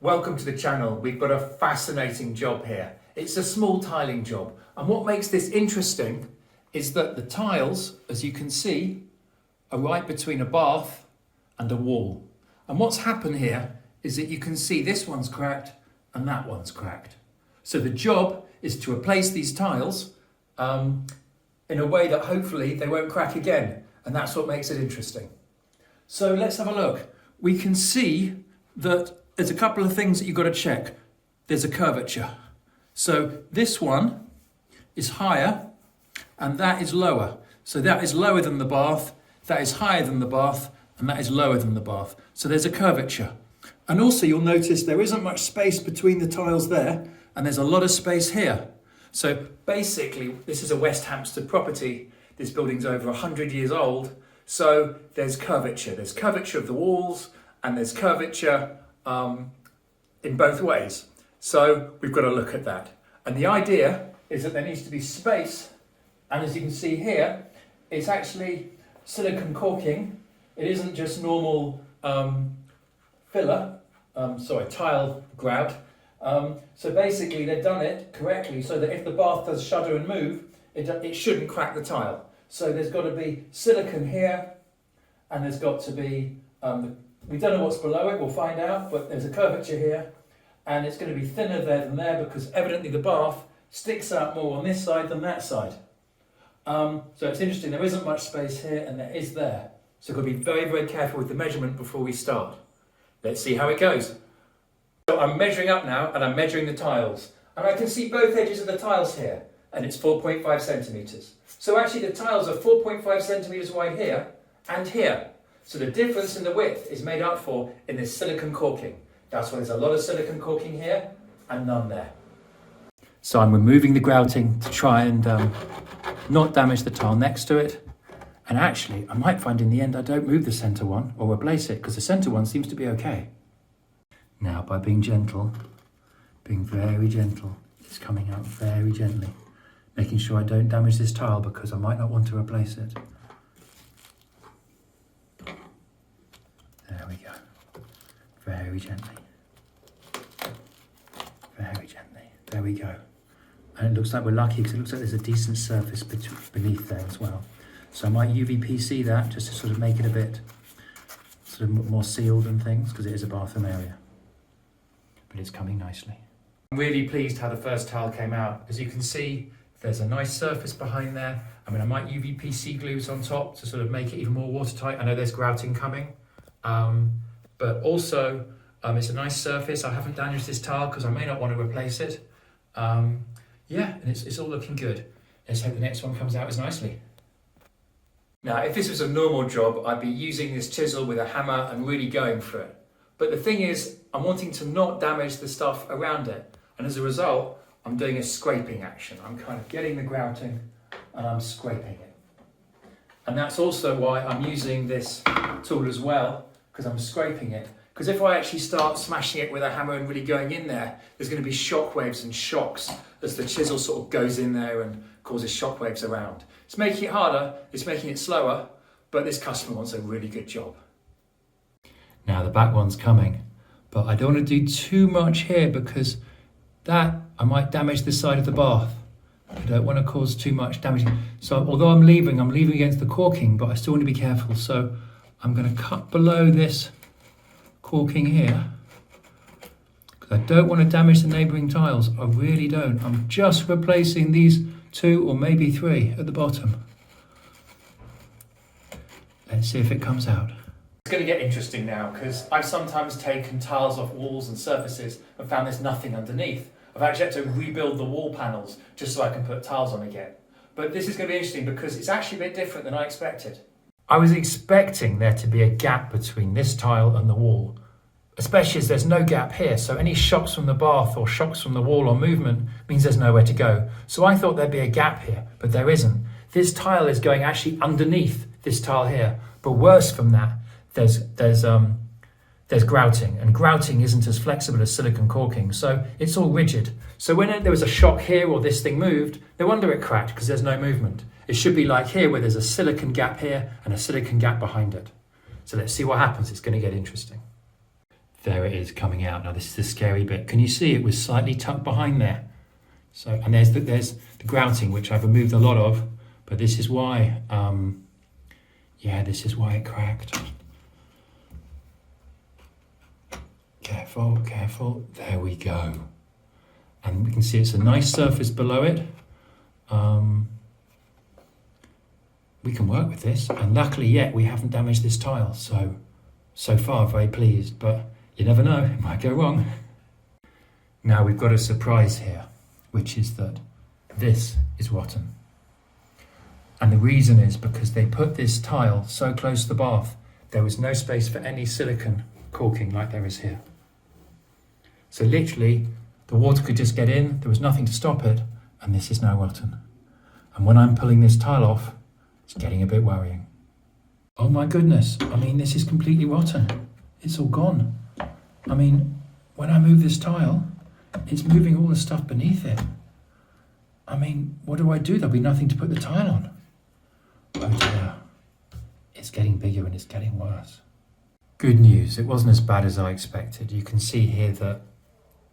Welcome to the channel. We've got a fascinating job here. It's a small tiling job, and what makes this interesting is that the tiles, as you can see, are right between a bath and a wall. And what's happened here is that you can see this one's cracked and that one's cracked. So the job is to replace these tiles in a way that hopefully they won't crack again, and that's what makes it interesting. So let's have a look. We can see that there's a couple of things that you've got to check. There's a curvature. So this one is higher and that is lower. So that is lower than the bath, that is higher than the bath, and that is lower than the bath. So there's a curvature. And also you'll notice there isn't much space between the tiles there, and there's a lot of space here. So basically, this is a West Hampstead property. This building's over 100 years old. So there's curvature. There's curvature of the walls, and there's curvature in both ways. So we've got to look at that. And the idea is that there needs to be space. And as you can see here, it's actually silicone caulking. It isn't just normal tile grout. So basically they've done it correctly so that if the bath does shudder and move, it shouldn't crack the tile. So there's got to be silicone here, and there's got to be, we don't know what's below it, we'll find out, but there's a curvature here, and it's going to be thinner there than there because evidently the bath sticks out more on this side than that side. So it's interesting, there isn't much space here and there is there. So we've got to be very, very careful with the measurement before we start. Let's see how it goes. So I'm measuring up now, and I'm measuring the tiles. And I can see both edges of the tiles here, and it's 4.5 centimetres. So actually the tiles are 4.5 centimetres wide here and here. So the difference in the width is made up for in this silicone caulking. That's why there's a lot of silicone caulking here and none there. So I'm removing the grouting to try and not damage the tile next to it. And actually, I might find in the end I don't move the centre one or replace it because the centre one seems to be okay. Now, by being gentle, being very gentle, it's coming out very gently, making sure I don't damage this tile because I might not want to replace it. There we go. Very gently. Very gently. There we go. And it looks like we're lucky because it looks like there's a decent surface beneath there as well. So I might UVPC that just to sort of make it a bit sort of more sealed and things because it is a bathroom area. But it's coming nicely. I'm really pleased how the first tile came out. As you can see, there's a nice surface behind there. I mean, I might UVPC glues on top to sort of make it even more watertight. I know there's grouting coming, but also it's a nice surface. I haven't damaged this tile because I may not want to replace it. Yeah, and it's all looking good. Let's hope the next one comes out as nicely. Now, if this was a normal job, I'd be using this chisel with a hammer and really going for it. But the thing is, I'm wanting to not damage the stuff around it. And as a result, I'm doing a scraping action. I'm kind of getting the grouting and I'm scraping it. And that's also why I'm using this tool as well, because I'm scraping it. Because if I actually start smashing it with a hammer and really going in there, there's going to be shock waves and shocks as the chisel sort of goes in there and causes shock waves around. It's making it harder, it's making it slower, but this customer wants a really good job. Now the back one's coming, but I don't want to do too much here because that I might damage the side of the bath. I don't want to cause too much damage. So although I'm leaving against the caulking, but I still want to be careful. So I'm going to cut below this caulking here because I don't want to damage the neighbouring tiles. I really don't. I'm just replacing these 2 or maybe 3 at the bottom. Let's see if it comes out. It's going to get interesting now because I've sometimes taken tiles off walls and surfaces and found there's nothing underneath. I've actually had to rebuild the wall panels just so I can put tiles on again. But this is going to be interesting because it's actually a bit different than I expected. I was expecting there to be a gap between this tile and the wall, especially as there's no gap here. So any shocks from the bath or shocks from the wall or movement means there's nowhere to go. So I thought there'd be a gap here, but there isn't. This tile is going actually underneath this tile here. But worse from that, there's grouting, and grouting isn't as flexible as silicone caulking, so it's all rigid. So when there was a shock here or this thing moved, no wonder it cracked because there's no movement. It should be like here where there's a silicone gap here and a silicone gap behind it. So let's see what happens. It's going to get interesting. there it is coming out. Now this is the scary bit. Can you see it was slightly tucked behind there? So, and there's the grouting, which I've removed a lot of, but this is why, yeah, this is why it cracked. Careful, careful, there we go. And we can see it's a nice surface below it. We can work with this, and luckily yet we haven't damaged this tile, so far very pleased, but you never know, it might go wrong. Now we've got a surprise here, which is that this is rotten. And the reason is because they put this tile so close to the bath, there was no space for any silicone caulking like there is here. So literally, the water could just get in, there was nothing to stop it, and this is now rotten. And when I'm pulling this tile off, it's getting a bit worrying. Oh my goodness, I mean, this is completely rotten. It's all gone. I mean, when I move this tile, it's moving all the stuff beneath it. I mean, what do I do? There'll be nothing to put the tile on. Oh dear. It's getting bigger and it's getting worse. Good news, it wasn't as bad as I expected. You can see here that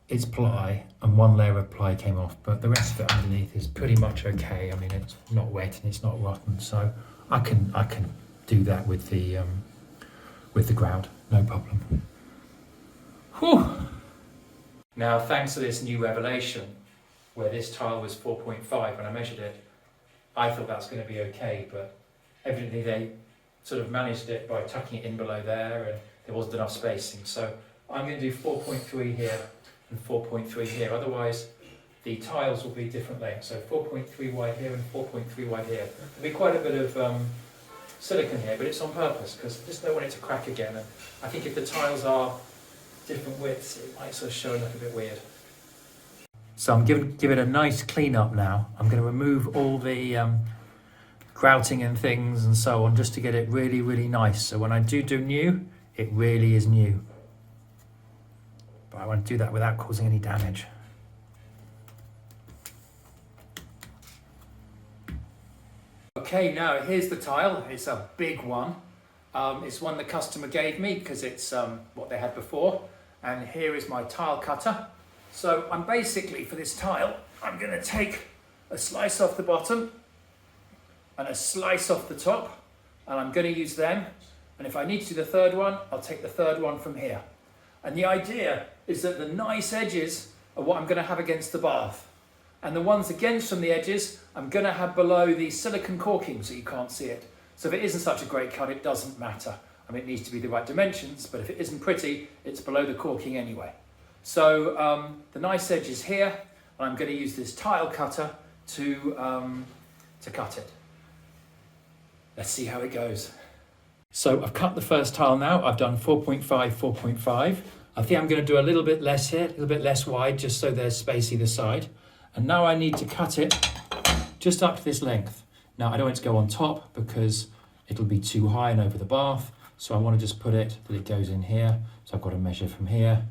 it's ply and one layer of ply came off, but the rest of it underneath is pretty much okay. I mean, it's not wet and it's not rotten, so I can do that with the grout, no problem. Whew. Now, thanks to this new revelation, where this tile was 4.5 when I measured it, I thought that's going to be okay, but evidently they sort of managed it by tucking it in below there, and there wasn't enough spacing. So I'm going to do 4.3 here and 4.3 here. Otherwise, the tiles will be different lengths. So 4.3 wide here and 4.3 wide here. There'll be quite a bit of silicone here, but it's on purpose because I just don't want it to crack again. And I think if the tiles are different widths, it might sort of show look a bit weird. So I'm give it a nice clean up now. I'm going to remove all the grouting and things and so on, just to get it really, really nice. So when I do new, it really is new. But I want to do that without causing any damage. Okay, now here's the tile. It's a big one. It's one the customer gave me because it's what they had before. And here is my tile cutter. So I'm basically, for this tile, I'm going to take a slice off the bottom and a slice off the top, and I'm going to use them. And if I need to do the third one, I'll take the third one from here. And the idea is that the nice edges are what I'm going to have against the bath. And the ones against from the edges, I'm going to have below the silicone caulking so you can't see it. So if it isn't such a great cut, it doesn't matter. I mean, it needs to be the right dimensions, but if it isn't pretty, it's below the caulking anyway. So the nice edge is here, and I'm going to use this tile cutter to cut it. Let's see how it goes. So I've cut the first tile now. I've done 4.5, 4.5. I think I'm going to do a little bit less here, a little bit less wide, just so there's space either side. And now I need to cut it just up to this length. Now I don't want it to go on top because it'll be too high and over the bath. So I want to just put it that it goes in here. So I've got to measure from here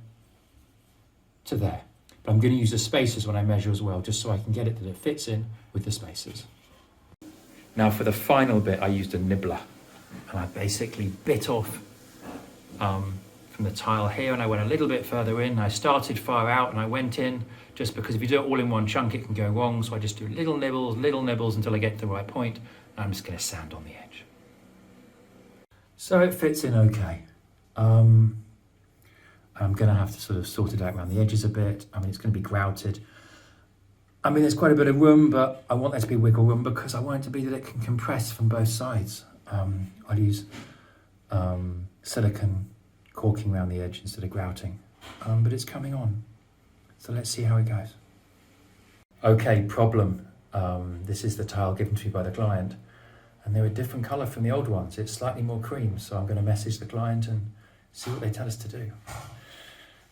to there. But I'm going to use the spacers when I measure as well, just so I can get it that it fits in with the spacers. Now for the final bit, I used a nibbler, and I basically bit off from the tile here, and I went a little bit further in. I started far out and I went in, just because if you do it all in one chunk, it can go wrong. So I just do little nibbles until I get to the right point, and I'm just going to sand on the edge. So it fits in okay. I'm going to have to sort of sort it out around the edges a bit. I mean, it's going to be grouted. I mean, there's quite a bit of room, but I want there to be wiggle room because I want it to be that it can compress from both sides. I'll use silicone caulking around the edge instead of grouting, but it's coming on. So let's see how it goes. Okay, problem. This is the tile given to me by the client, and they're a different colour from the old ones. It's slightly more cream, so I'm going to message the client and see what they tell us to do.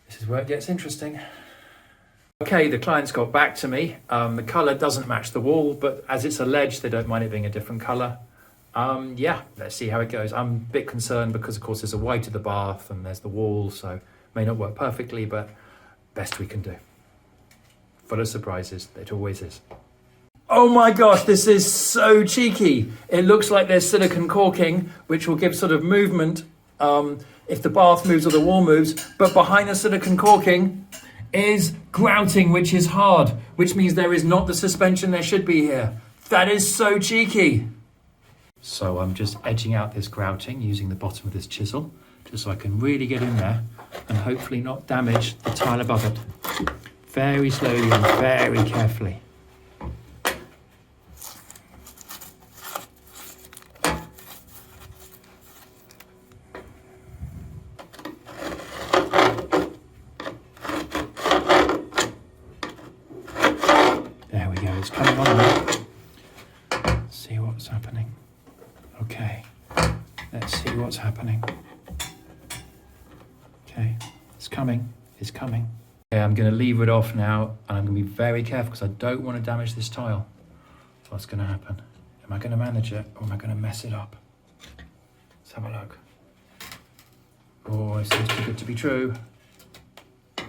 This is where it gets interesting. Okay, the client's got back to me. The colour doesn't match the wall, but as it's a ledge, they don't mind it being a different colour. Yeah, let's see how it goes. I'm a bit concerned because, of course, there's a white of the bath and there's the wall, so it may not work perfectly, but best we can do. Full of surprises, it always is. Oh my gosh, this is so cheeky. It looks like there's silicone caulking, which will give sort of movement if the bath moves or the wall moves, but behind the silicone caulking is grouting, which is hard, which means there is not the suspension there should be here. That is so cheeky. So I'm just edging out this grouting using the bottom of this chisel, just so I can really get in there and hopefully not damage the tile above it. Very slowly and very carefully. There we go, it's coming on now. Let's see what's happening. Okay, let's see what's happening. Okay, it's coming, it's coming. Okay, I'm going to lever it off now, and I'm going to be very careful because I don't want to damage this tile. What's going to happen? Am I going to manage it, or am I going to mess it up? Let's have a look. Oh, it seems too good to be true. Oh,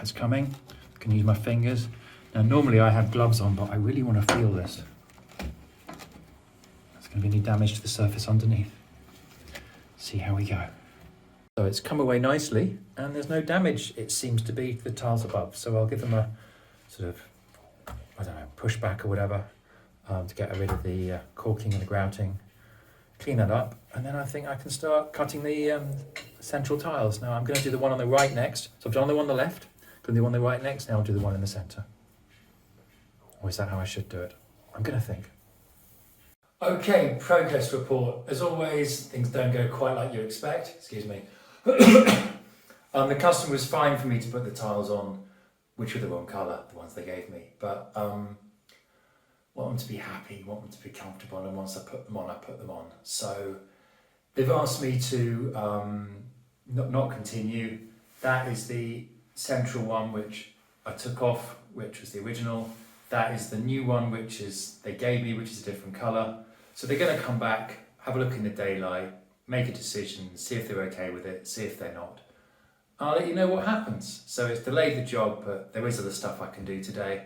it's coming. I can use my fingers. Now, normally I have gloves on, but I really want to feel this. There's going to be any damage to the surface underneath. See how we go. So it's come away nicely, and there's no damage, it seems to be, to the tiles above. So I'll give them a sort of, I don't know, push back or whatever, to get rid of the caulking and the grouting. Clean that up, and then I think I can start cutting the central tiles. Now I'm going to do the one on the right next. So I've done the one on the left, going to do the one on the right next, now I'll do the one in the centre. Or is that how I should do it? I'm going to think. Okay, progress report. As always, things don't go quite like you expect. Excuse me. The customer was fine for me to put the tiles on, which were the wrong colour, the ones they gave me. But want them to be happy, want them to be comfortable, and once I put them on, I put them on. So they've asked me to not continue. That is the central one which I took off, which was the original. That is the new one which is they gave me, which is a different colour. So they're going to come back, have a look in the daylight, make a decision, see if they're okay with it, see if they're not. I'll let you know what happens. So it's delayed the job, but there is other stuff I can do today.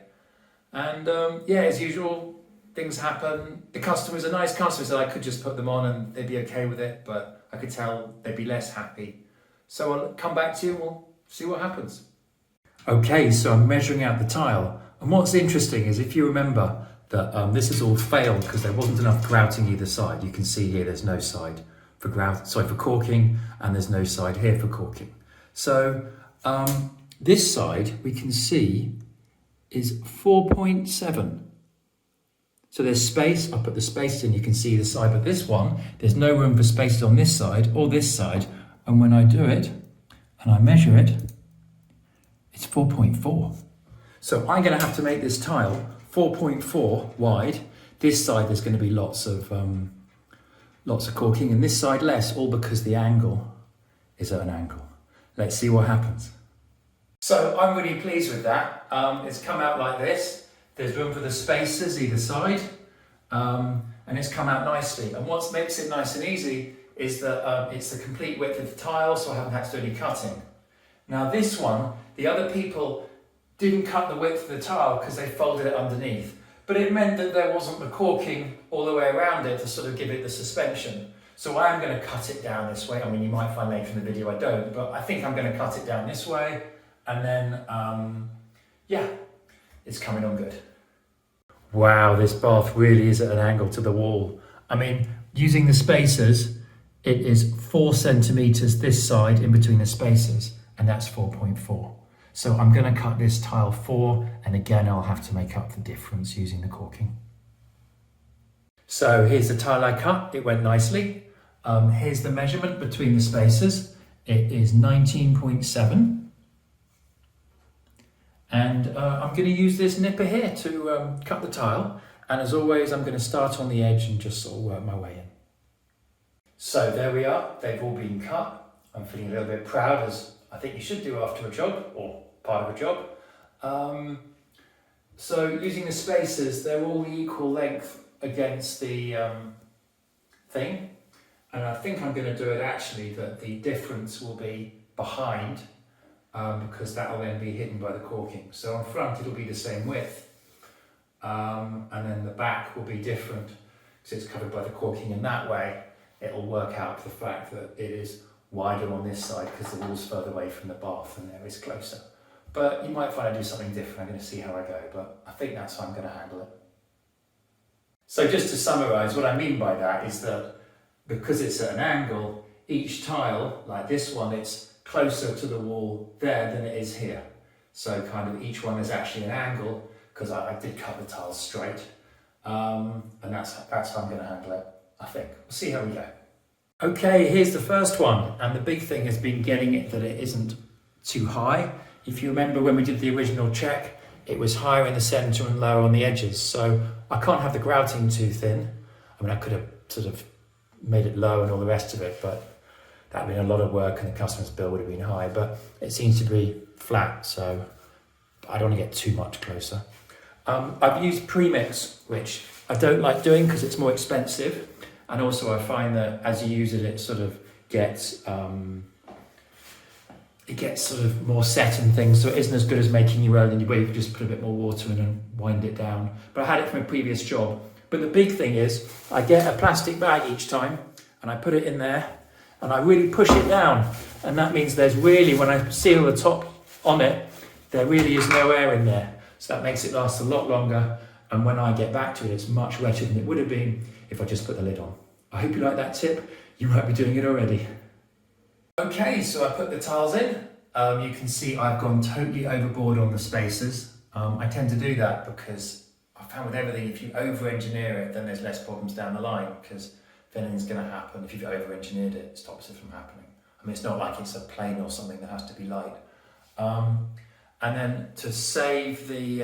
And yeah, as usual, things happen. The customer's a nice customer, so I could just put them on and they'd be okay with it, but I could tell they'd be less happy. So I'll come back to you and we'll see what happens. Okay, so I'm measuring out the tile. And what's interesting is if you remember that this has all failed because there wasn't enough grouting either side. You can see here there's no side for for caulking, and there's no side here for caulking. So this side we can see is 4.7. So there's space, I'll put the spaces in, you can see the side, but this one, there's no room for spaces on this side or this side. And when I do it, and I measure it, it's 4.4. So I'm gonna have to make this tile 4.4 wide. This side there's gonna be lots of caulking, and this side less, all because the angle is at an angle. Let's see what happens. So I'm really pleased with that. It's come out like this. There's room for the spacers either side, and it's come out nicely. And what makes it nice and easy is that it's the complete width of the tile, so I haven't had to do any cutting. Now this one, the other people didn't cut the width of the tile because they folded it underneath, but it meant that there wasn't the caulking all the way around it to sort of give it the suspension. So I am going to cut it down this way. I mean, you might find later in the video I don't, but I think I'm going to cut it down this way. And then, yeah, it's coming on good. Wow, this bath really is at an angle to the wall. I mean, using the spacers, it is 4 centimeters this side in between the spacers, and that's 4.4. So I'm going to cut this tile 4, and again, I'll have to make up the difference using the caulking. So here's the tile I cut, it went nicely. Here's the measurement between the spacers. It is 19.7. And I'm going to use this nipper here to cut the tile. And as always, I'm going to start on the edge and just sort of work my way in. So there we are, they've all been cut. I'm feeling a little bit proud, as I think you should do after a job, or part of a job. So using the spacers, they're all the equal length against the thing. And I think I'm going to do it actually that the difference will be behind, because that will then be hidden by the caulking. So on front it'll be the same width, and then the back will be different because it's covered by the caulking in that way. it'll work out the fact that it is wider on this side because the wall's further away from the bath and there is closer. But you might find I do something different. I'm going to see how I go, but I think that's how I'm going to handle it. So just to summarise, what I mean by that is that because it's at an angle, each tile, like this one, it's closer to the wall there than it is here. So kind of each one is actually an angle because I did cut the tiles straight. And that's how I'm going to handle it, I think. We'll see how we go. Okay, here's the first one. And the big thing has been getting it that it isn't too high. If you remember when we did the original check, it was higher in the centre and lower on the edges. So I can't have the grouting too thin. I mean, I could have sort of made it low and all the rest of it, but that would have been a lot of work and the customer's bill would have been high. But it seems to be flat, so I don't want to get too much closer. I've used premix, which I don't like doing because it's more expensive. And also I find that as you use it, it sort of gets sort of more set and things, so it isn't as good as making your own, and where you can just put a bit more water in and wind it down. But I had it from a previous job. But the big thing is I get a plastic bag each time and I put it in there and I really push it down. And that means there's really, when I seal the top on it, there really is no air in there. So that makes it last a lot longer. And when I get back to it, it's much wetter than it would have been if I just put the lid on. I hope you like that tip. You might be doing it already. Okay, so I put the tiles in. You can see I've gone totally overboard on the spacers. I tend to do that because I found with everything, if you over-engineer it, then there's less problems down the line because if anything's going to happen, if you've over-engineered it, it stops it from happening. I mean, it's not like it's a plane or something that has to be light. And then to save the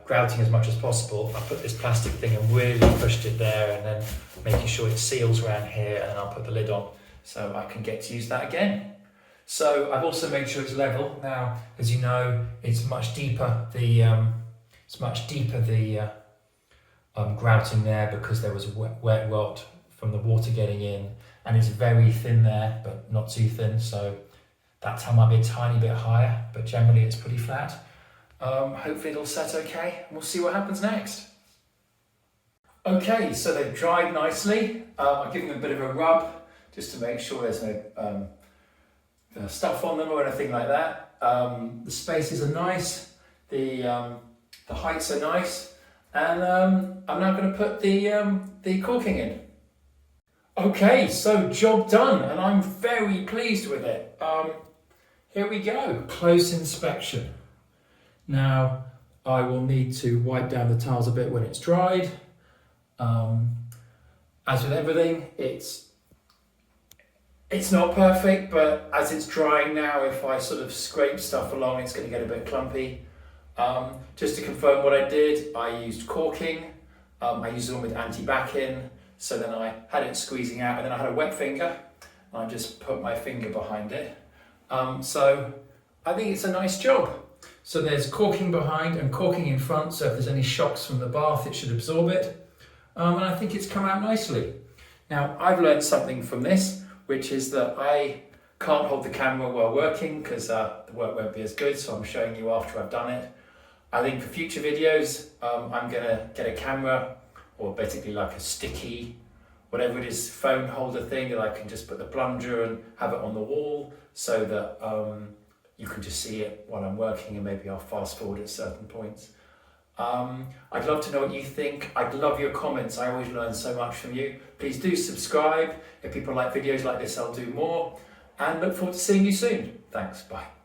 grouting as much as possible, I put this plastic thing and really pushed it there, and then making sure it seals around here, and then I'll put the lid on so I can get to use that again. So I've also made sure it's level. Now, as you know, it's much deeper the grouting there because there was wet rot from the water getting in, and it's very thin there, but not too thin. So that time might be a tiny bit higher, but generally it's pretty flat. Hopefully it'll set okay, and we'll see what happens next. Okay, so they've dried nicely. I've given them a bit of a rub just to make sure there's no stuff on them or anything like that. The spaces are nice, the heights are nice, and I'm now going to put the caulking in. Okay, so job done, and I'm very pleased with it. Here we go, close inspection. Now, I will need to wipe down the tiles a bit when it's dried. As with everything, it's not perfect, but as it's drying now, if I sort of scrape stuff along, it's going to get a bit clumpy. Just to confirm what I did, I used caulking. I used one with anti-back-in, so then I had it squeezing out, and then I had a wet finger, and I just put my finger behind it. So I think it's a nice job. So there's caulking behind and caulking in front, so if there's any shocks from the bath, it should absorb it. And I think it's come out nicely. Now, I've learned something from this, which is that I can't hold the camera while working because the work won't be as good, so I'm showing you after I've done it. I think for future videos, I'm gonna get a camera, or basically like a sticky, whatever it is, phone holder thing that I can just put the plunger and have it on the wall so that you can just see it while I'm working, and maybe I'll fast forward at certain points. I'd love to know what you think. I'd love your comments. I always learn so much from you. Please do subscribe. If people like videos like this, I'll do more. And look forward to seeing you soon. Thanks. Bye.